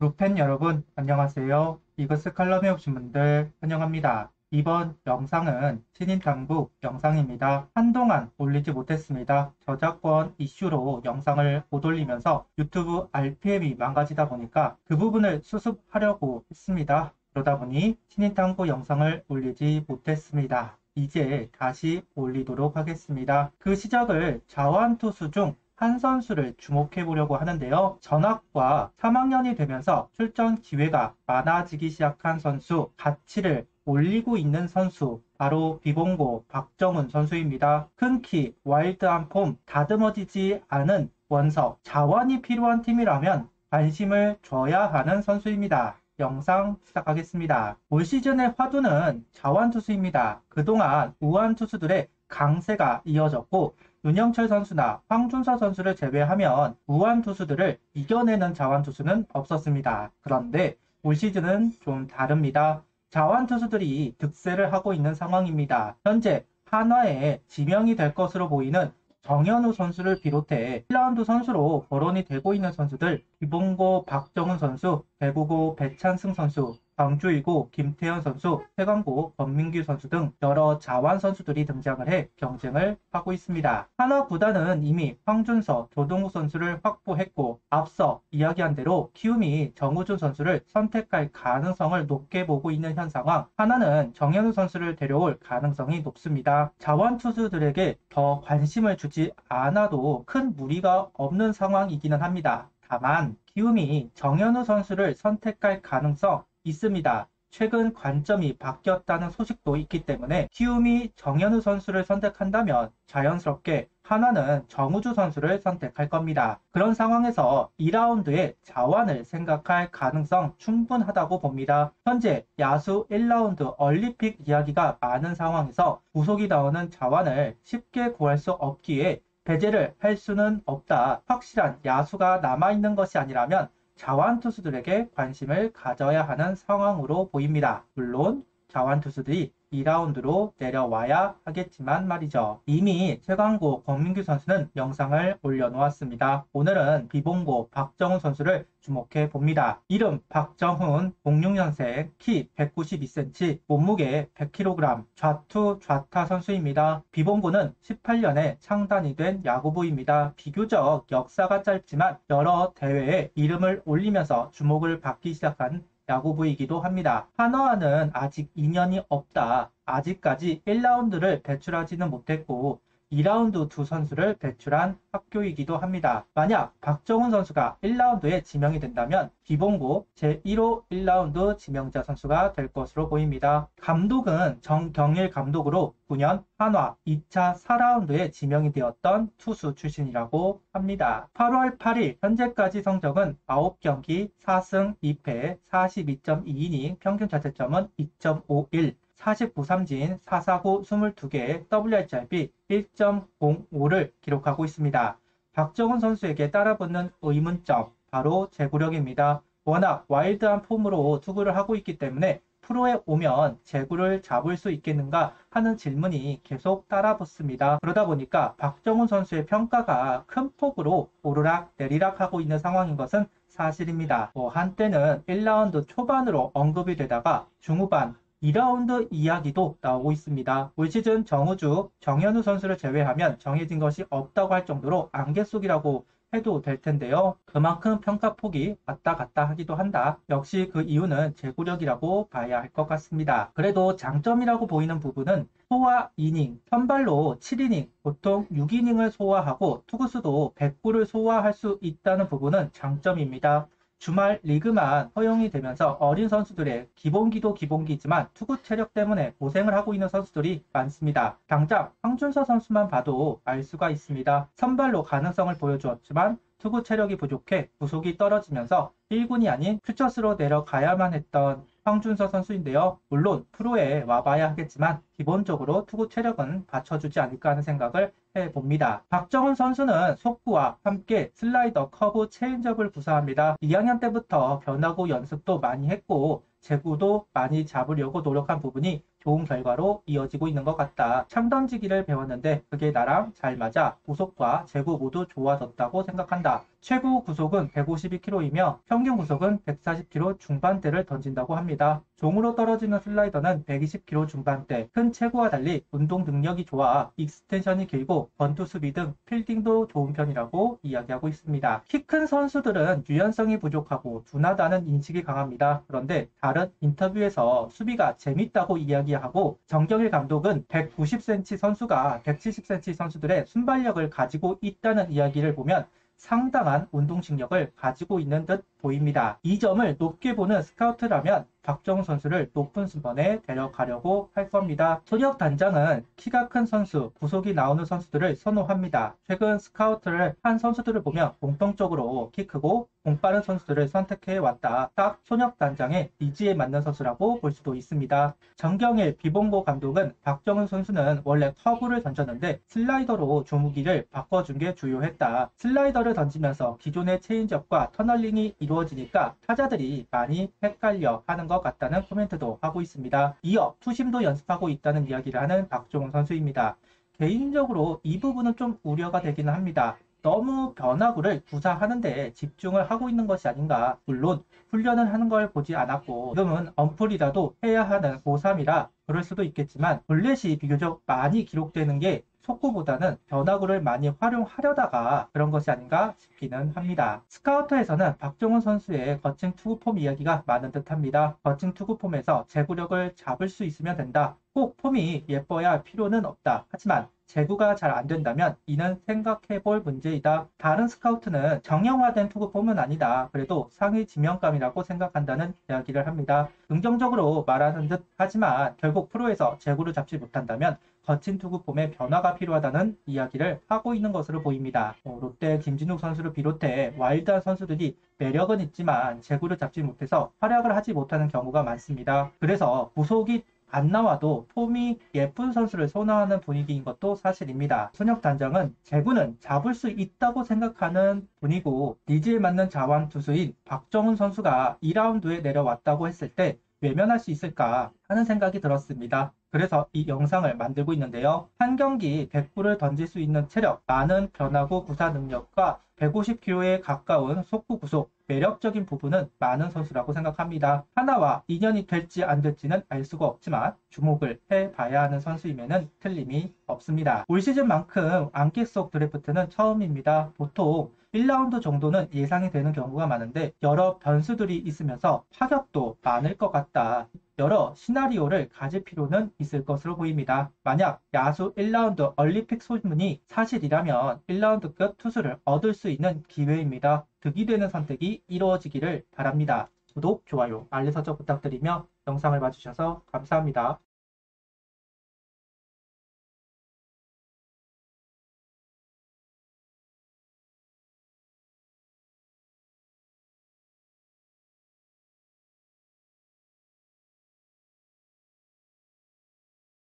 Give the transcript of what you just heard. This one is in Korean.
루펜 여러분, 안녕하세요. 이것을 칼럼에 오신 분들 환영합니다. 이번 영상은 신인 당부 영상입니다. 한동안 올리지 못했습니다. 저작권 이슈로 영상을 못 올리면서 유튜브 RPM이 망가지다 보니까 그 부분을 수습하려고 했습니다. 그러다 보니 신인 당부 영상을 올리지 못했습니다. 이제 다시 올리도록 하겠습니다. 그 시작을 자완투수 중 한 선수를 주목해 보려고 하는데요. 전학과 3학년이 되면서 출전 기회가 많아지기 시작한 선수, 가치를 올리고 있는 선수, 바로 비봉고 박정훈 선수입니다. 큰 키, 와일드한 폼, 다듬어지지 않은 원석, 자원이 필요한 팀이라면 관심을 줘야 하는 선수입니다. 영상 시작하겠습니다. 올 시즌의 화두는 자완투수입니다. 그동안 우완투수들의 강세가 이어졌고 윤영철 선수나 황준서 선수를 제외하면 우완투수들을 이겨내는 자완투수는 없었습니다. 그런데 올 시즌은 좀 다릅니다. 자완투수들이 득세를 하고 있는 상황입니다. 현재 한화의 지명이 될 것으로 보이는 정현우 선수를 비롯해 1라운드 선수로 거론이 되고 있는 선수들, 비봉고 박정훈 선수, 배구고 배찬승 선수, 광주이고 김태현 선수, 태광고 권민규 선수 등 여러 자완 선수들이 등장을 해 경쟁을 하고 있습니다. 하나 구단은 이미 황준서, 조동욱 선수를 확보했고 앞서 이야기한 대로 키움이 정우준 선수를 선택할 가능성을 높게 보고 있는 현 상황, 하나는 정현우 선수를 데려올 가능성이 높습니다. 자완 투수들에게 더 관심을 주지 않아도 큰 무리가 없는 상황이기는 합니다. 다만 키움이 정현우 선수를 선택할 가능성 있습니다. 최근 관점이 바뀌었다는 소식도 있기 때문에 키움이 정현우 선수를 선택한다면 자연스럽게 하나는 정우주 선수를 선택할 겁니다. 그런 상황에서 2라운드에 자완을 생각할 가능성 충분하다고 봅니다. 현재 야수 1라운드 얼리픽 이야기가 많은 상황에서 구속이 나오는 자완을 쉽게 구할 수 없기에 배제를 할 수는 없다. 확실한 야수가 남아있는 것이 아니라면 자완투수들에게 관심을 가져야 하는 상황으로 보입니다. 물론 자완투수들이 2라운드로 내려와야 하겠지만 말이죠. 이미 최강고 권민규 선수는 영상을 올려놓았습니다. 오늘은 비봉고 박정훈 선수를 주목해 봅니다. 이름 박정훈, 06년생, 키 192cm, 몸무게 100kg, 좌투 좌타 선수입니다. 비봉고는 18년에 창단이 된 야구부입니다. 비교적 역사가 짧지만 여러 대회에 이름을 올리면서 주목을 받기 시작한 야구부이기도 합니다. 한화와는 아직 인연이 없다. 아직까지 1라운드를 배출하지는 못했고 2라운드 두 선수를 배출한 학교이기도 합니다. 만약 박정훈 선수가 1라운드에 지명이 된다면 비봉고 제1호 1라운드 지명자 선수가 될 것으로 보입니다. 감독은 정경일 감독으로 9년 한화 2차 4라운드에 지명이 되었던 투수 출신이라고 합니다. 8월 8일 현재까지 성적은 9경기 4승 2패 42.2이닝, 평균 자책점은 2.51, 49 삼진, 4사구 22개, WRCRB 1.05를 기록하고 있습니다. 박정훈 선수에게 따라붙는 의문점, 바로 제구력입니다. 워낙 와일드한 폼으로 투구를 하고 있기 때문에 프로에 오면 제구를 잡을 수 있겠는가 하는 질문이 계속 따라붙습니다. 그러다 보니까 박정훈 선수의 평가가 큰 폭으로 오르락 내리락 하고 있는 상황인 것은 사실입니다. 한때는 1라운드 초반으로 언급이 되다가 중후반 2라운드 이야기도 나오고 있습니다. 올 시즌 정우주, 정현우 선수를 제외하면 정해진 것이 없다고 할 정도로 안개 속이라고 해도 될 텐데요. 그만큼 평가폭이 왔다 갔다 하기도 한다. 역시 그 이유는 제구력이라고 봐야 할 것 같습니다. 그래도 장점이라고 보이는 부분은 소화 이닝, 선발로 7이닝, 보통 6이닝을 소화하고 투구수도 100구를 소화할 수 있다는 부분은 장점입니다. 주말 리그만 허용이 되면서 어린 선수들의 기본기도 기본기지만 투구 체력 때문에 고생을 하고 있는 선수들이 많습니다. 당장 황준서 선수만 봐도 알 수가 있습니다. 선발로 가능성을 보여주었지만 투구 체력이 부족해 구속이 떨어지면서 1군이 아닌 퓨처스로 내려가야만 했던 황준서 선수인데요. 물론 프로에 와봐야 하겠지만 기본적으로 투구 체력은 받쳐주지 않을까 하는 생각을 해봅니다. 박정훈 선수는 속구와 함께 슬라이더, 커브, 체인지업을 구사합니다. 2학년 때부터 변화구 연습도 많이 했고 제구도 많이 잡으려고 노력한 부분이 좋은 결과로 이어지고 있는 것 같다. 창 던지기를 배웠는데 그게 나랑 잘 맞아. 구속과 제구 모두 좋아졌다고 생각한다. 최고 구속은 152km이며 평균 구속은 140km 중반대를 던진다고 합니다. 종으로 떨어지는 슬라이더는 120km 중반대, 큰 체구와 달리 운동 능력이 좋아 익스텐션이 길고 번투 수비 등 필딩도 좋은 편이라고 이야기하고 있습니다. 키 큰 선수들은 유연성이 부족하고 둔하다는 인식이 강합니다. 그런데 다른 인터뷰에서 수비가 재밌다고 이야기하고 정경일 감독은 190cm 선수가 170cm 선수들의 순발력을 가지고 있다는 이야기를 보면 상당한 운동신경을 가지고 있는 듯 보입니다. 이 점을 높게 보는 스카우트라면 박정훈 선수를 높은 순번에 데려가려고 할 겁니다. 손혁 단장은 키가 큰 선수, 구속이 나오는 선수들을 선호합니다. 최근 스카우트를 한 선수들을 보면 공통적으로 키 크고 공 빠른 선수들을 선택해 왔다. 딱 손혁 단장의 니즈에 맞는 선수라고 볼 수도 있습니다. 정경일 비봉고 감독은 박정훈 선수는 원래 커브를 던졌는데 슬라이더로 주무기를 바꿔준 게 주요했다. 슬라이더를 던지면서 기존의 체인지업과 터널링이 이루어지니까 타자들이 많이 헷갈려 하는 것 같다는 코멘트도 하고 있습니다. 이어 투심도 연습하고 있다는 이야기를 하는 박종훈 선수입니다. 개인적으로 이 부분은 좀 우려가 되기는 합니다. 너무 변화구를 구사하는데 집중을 하고 있는 것이 아닌가. 물론 훈련을 하는 걸 보지 않았고 지금은 언플이라도 해야 하는 고3이라 그럴 수도 있겠지만 볼넷이 비교적 많이 기록되는 게 속구보다는 변화구를 많이 활용하려다가 그런 것이 아닌가 싶기는 합니다. 스카우터에서는 박정훈 선수의 거친 투구폼 이야기가 많은 듯 합니다. 거친 투구폼에서 제구력을 잡을 수 있으면 된다. 꼭 폼이 예뻐야 할 필요는 없다. 하지만 제구가 잘 안 된다면 이는 생각해 볼 문제이다. 다른 스카우트는 정형화된 투구폼은 아니다. 그래도 상위 지명감이라고 생각한다는 이야기를 합니다. 긍정적으로 말하는 듯 하지만 결국 프로에서 제구를 잡지 못한다면 거친 투구폼의 변화가 필요하다는 이야기를 하고 있는 것으로 보입니다. 롯데 김진욱 선수를 비롯해 와일드한 선수들이 매력은 있지만 제구를 잡지 못해서 활약을 하지 못하는 경우가 많습니다. 그래서 구속이 안 나와도 폼이 예쁜 선수를 선호하는 분위기인 것도 사실입니다. 손혁 단장은 제구는 잡을 수 있다고 생각하는 분이고 니즈에 맞는 자완 투수인 박정훈 선수가 2라운드에 내려왔다고 했을 때 외면할 수 있을까 하는 생각이 들었습니다. 그래서 이 영상을 만들고 있는데요. 한 경기 100구를 던질 수 있는 체력, 많은 변화구 구사 능력과 150km에 가까운 속구 구속, 매력적인 부분은 많은 선수라고 생각합니다. 하나와 인연이 될지 안 될지는 알 수가 없지만 주목을 해봐야 하는 선수임에는 틀림이 없습니다. 올 시즌만큼 안기 속 드래프트는 처음입니다. 보통 1라운드 정도는 예상이 되는 경우가 많은데 여러 변수들이 있으면서 파격도 많을 것 같다. 여러 시나리오를 가질 필요는 있을 것으로 보입니다. 만약 야수 1라운드 얼리픽 소문이 사실이라면 1라운드 끝 투수를 얻을 수 있는 기회입니다. 득이 되는 선택이 이루어지기를 바랍니다. 구독, 좋아요, 알림 설정 부탁드리며 영상을 봐주셔서 감사합니다.